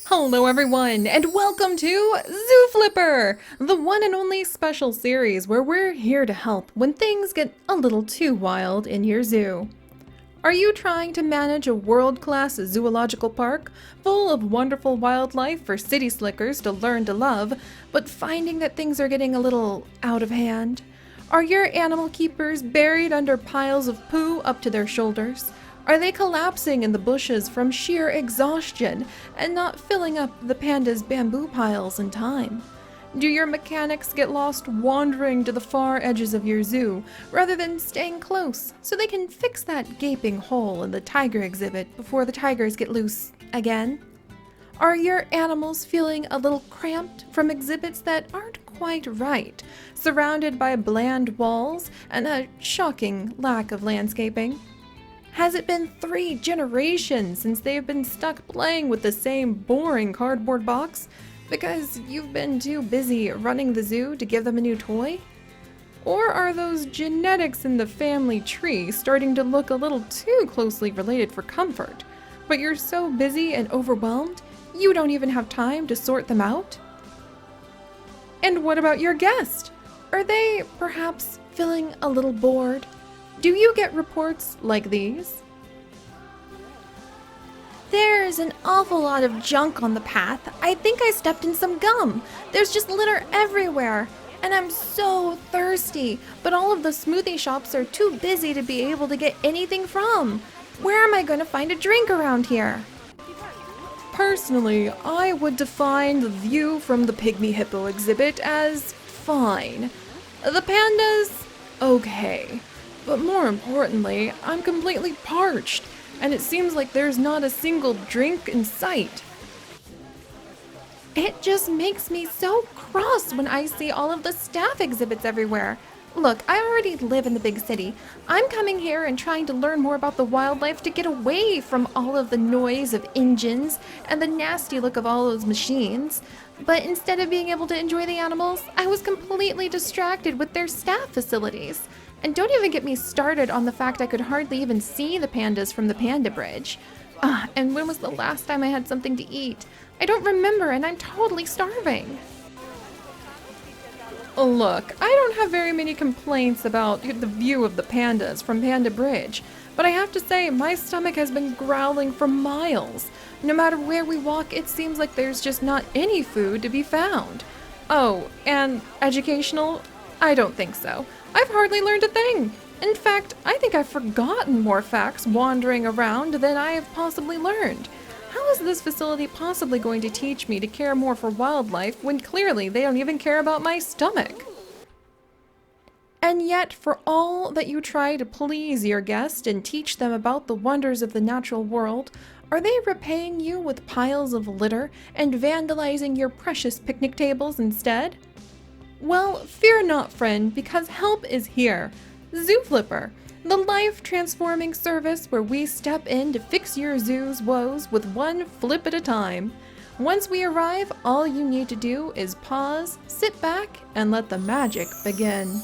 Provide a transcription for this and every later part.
Hello everyone, and welcome to Zooflipper, the one and only special series where we're here to help when things get a little too wild in your zoo. Are you trying to manage a world-class zoological park full of wonderful wildlife for city slickers to learn to love, but finding that things are getting a little out of hand? Are your animal keepers buried under piles of poo up to their shoulders? Are they collapsing in the bushes from sheer exhaustion and not filling up the panda's bamboo piles in time? Do your mechanics get lost wandering to the far edges of your zoo rather than staying close so they can fix that gaping hole in the tiger exhibit before the tigers get loose again? Are your animals feeling a little cramped from exhibits that aren't quite right, surrounded by bland walls and a shocking lack of landscaping? Has it been 3 generations since they've been stuck playing with the same boring cardboard box because you've been too busy running the zoo to give them a new toy? Or are those genetics in the family tree starting to look a little too closely related for comfort, but you're so busy and overwhelmed you don't even have time to sort them out? And what about your guest? Are they perhaps feeling a little bored? Do you get reports like these? There's an awful lot of junk on the path. I think I stepped in some gum. There's just litter everywhere. And I'm so thirsty, but all of the smoothie shops are too busy to be able to get anything from. Where am I going to find a drink around here? Personally, I would define the view from the pygmy hippo exhibit as fine. The pandas, okay. But more importantly, I'm completely parched, and it seems like there's not a single drink in sight. It just makes me so cross when I see all of the staff exhibits everywhere. Look, I already live in the big city. I'm coming here and trying to learn more about the wildlife to get away from all of the noise of engines and the nasty look of all those machines. But instead of being able to enjoy the animals, I was completely distracted with their staff facilities. And don't even get me started on the fact I could hardly even see the pandas from the panda bridge. And when was the last time I had something to eat? I don't remember, and I'm totally starving. Look, I don't have very many complaints about the view of the pandas from Panda Bridge, but I have to say my stomach has been growling for miles. No matter where we walk, it seems like there's just not any food to be found. Oh, and educational? I don't think so. I've hardly learned a thing. In fact, I think I've forgotten more facts wandering around than I have possibly learned. How is this facility possibly going to teach me to care more for wildlife when clearly they don't even care about my stomach? And yet, for all that you try to please your guest and teach them about the wonders of the natural world, are they repaying you with piles of litter and vandalizing your precious picnic tables instead? Well, fear not, friend, because help is here. Zooflipper, the life-transforming service where we step in to fix your zoo's woes with one flip at a time. Once we arrive, all you need to do is pause, sit back, and let the magic begin.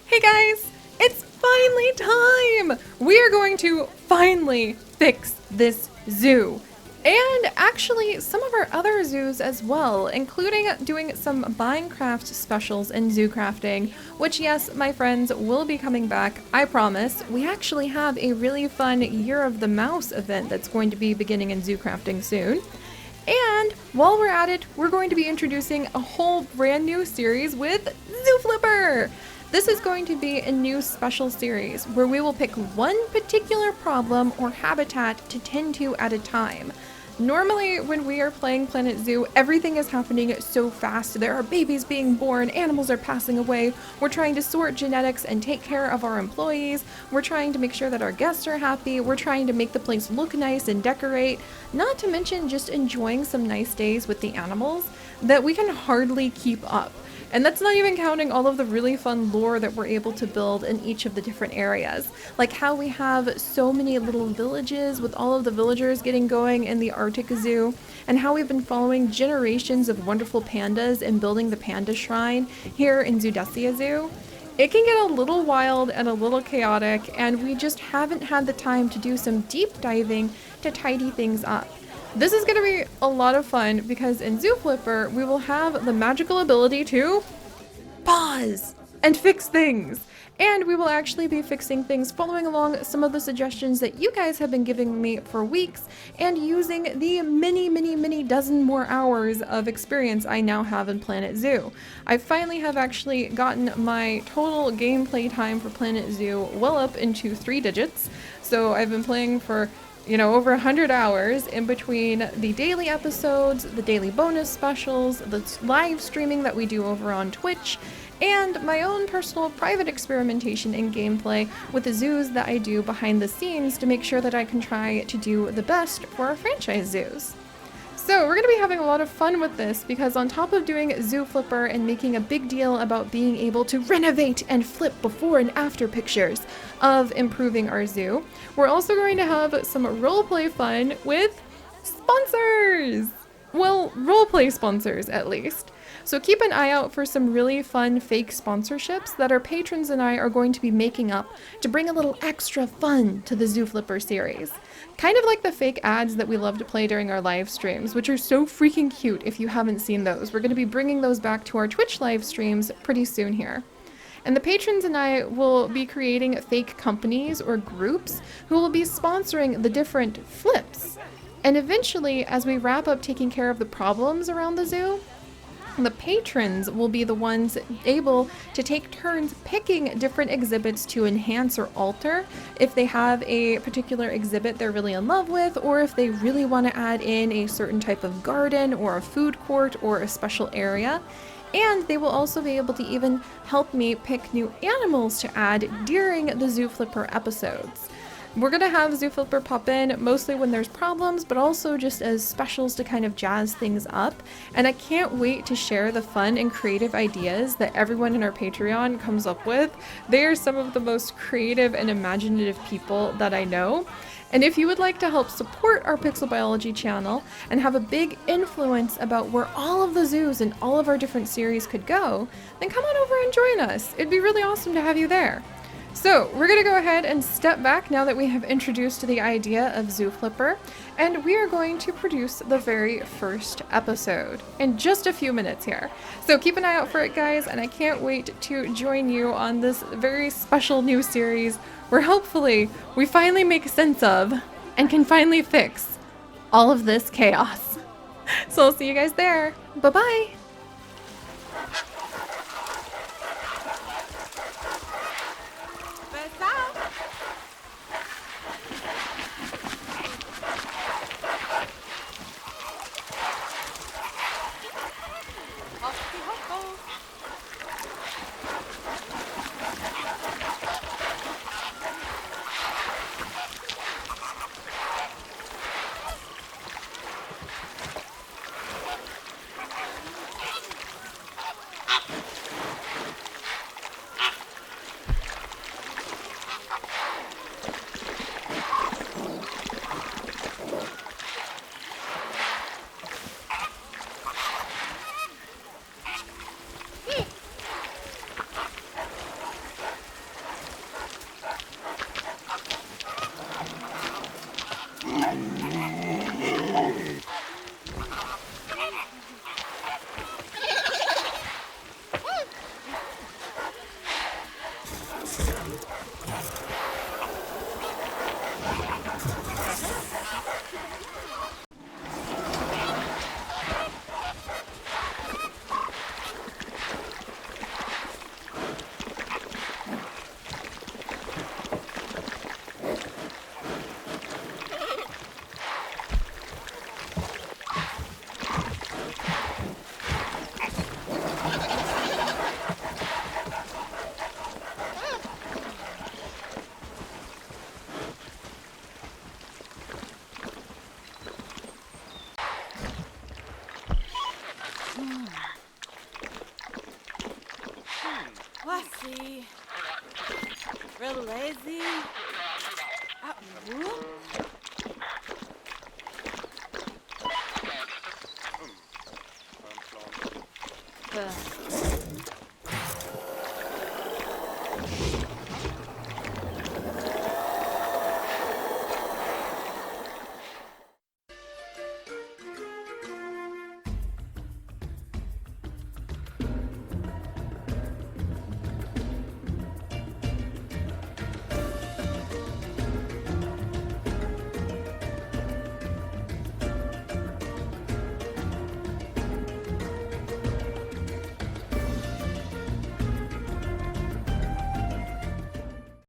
Hey guys, it's finally time! We are going to finally fix this zoo. And actually some of our other zoos as well, including doing some Minecraft specials in zoo crafting, which yes, my friends, will be coming back, I promise. We actually have a really fun Year of the Mouse event that's going to be beginning in zoo crafting soon. And while we're at it, we're going to be introducing a whole brand new series with Zooflipper! This is going to be a new special series where we will pick one particular problem or habitat to tend to at a time. Normally, when we are playing Planet Zoo, everything is happening so fast. There are babies being born, animals are passing away, we're trying to sort genetics and take care of our employees, we're trying to make sure that our guests are happy, we're trying to make the place look nice and decorate, not to mention just enjoying some nice days with the animals that we can hardly keep up. And that's not even counting all of the really fun lore that we're able to build in each of the different areas. Like how we have so many little villages with all of the villagers getting going in the Arctic Zoo, and how we've been following generations of wonderful pandas and building the panda shrine here in Zoodesia Zoo. It can get a little wild and a little chaotic, and we just haven't had the time to do some deep diving to tidy things up. This is going to be a lot of fun because in Zooflipper, we will have the magical ability to pause and fix things. And we will actually be fixing things following along some of the suggestions that you guys have been giving me for weeks and using the many dozen more hours of experience I now have in Planet Zoo. I finally have actually gotten my total gameplay time for Planet Zoo well up into 3 digits. So I've been playing for over 100 hours in between the daily episodes, the daily bonus specials, the live streaming that we do over on Twitch, and my own personal private experimentation and gameplay with the zoos that I do behind the scenes to make sure that I can try to do the best for our franchise zoos. So we're going to be having a lot of fun with this because on top of doing Zooflipper and making a big deal about being able to renovate and flip before and after pictures of improving our zoo, we're also going to have some roleplay fun with sponsors! Well, roleplay sponsors at least. So keep an eye out for some really fun fake sponsorships that our patrons and I are going to be making up to bring a little extra fun to the Zooflipper series. Kind of like the fake ads that we love to play during our live streams, which are so freaking cute if you haven't seen those. We're going to be bringing those back to our Twitch live streams pretty soon here. And the patrons and I will be creating fake companies or groups who will be sponsoring the different flips. And eventually, as we wrap up taking care of the problems around the zoo, the patrons will be the ones able to take turns picking different exhibits to enhance or alter if they have a particular exhibit they're really in love with, or if they really want to add in a certain type of garden or a food court or a special area. And they will also be able to even help me pick new animals to add during the Zooflipper episodes. We're going to have Zooflipper pop in mostly when there's problems, but also just as specials to kind of jazz things up. And I can't wait to share the fun and creative ideas that everyone in our Patreon comes up with. They are some of the most creative and imaginative people that I know. And if you would like to help support our Pixel Biology channel and have a big influence about where all of the zoos and all of our different series could go, then come on over and join us. It'd be really awesome to have you there. So we're going to go ahead and step back now that we have introduced the idea of Zooflipper, and we are going to produce the very first episode in just a few minutes here. So keep an eye out for it, guys, and I can't wait to join you on this very special new series where hopefully we finally make sense of and can finally fix all of this chaos. So I'll see you guys there. Bye-bye! Voici. Real lazy. Whoop.